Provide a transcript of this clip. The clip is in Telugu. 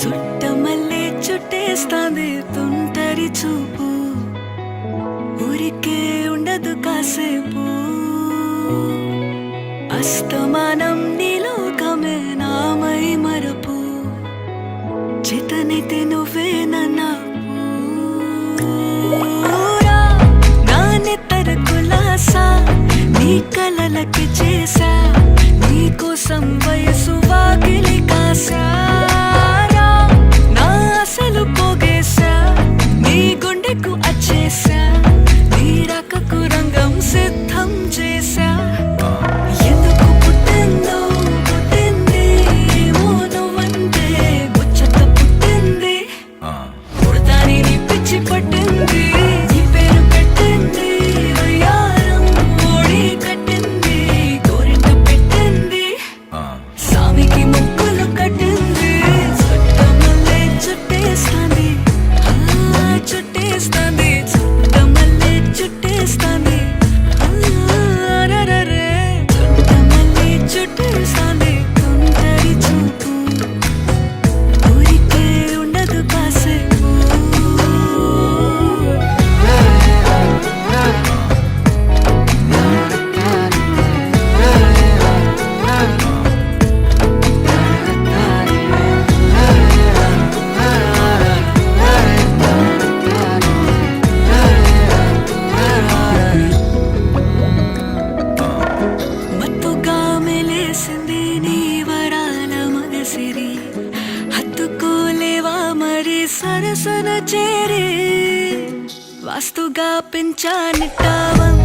చుట్టమల్లే చుట్టేస్తాంది తుంటరి చూపు, ఊరికే ఉండదు కాసేపు. అస్తమానం నీలోకమే నామై మరపు, చేతనైతే నువ్వే నన్నా నా నెత్తర కులాసా నీ కలలకి చేసా, నీ కోసం వయసు వాకిలి కాసా. నా అసలు పోగేసా నీ గుండెకు అచ్చేసా, నీ రకకు రంగం సిద్ధం చేసా. ఎందుకు పుట్టిందో పుట్టింది ఏమో నువ్వంటే ముచ్చట పుట్టింది, పుడతాని నీ పిచ్చి పట్టింది. నీ పేరు పెట్టింది వయ్యారం ఓడి కట్టింది, గోరింట పెట్టింది సామికి ముక్కులు కట్టింది. చుట్టమల్లే చుట్టేస్తాంది చుట్టేస్తాంది, చుట్టమల్లే చుట్టేస్తాంది రరరే. చుట్టమల్లే చుట్టేస్తాంది తుంటరి చూపు, ఊరికే ఉండదు కాసేపు. మత్తుగా మెలేసింది నీ వరాల మగసిరి, హత్తుకోలేవా మరి సరసన చేరి. వాస్తుగా పెంచానిట్టావం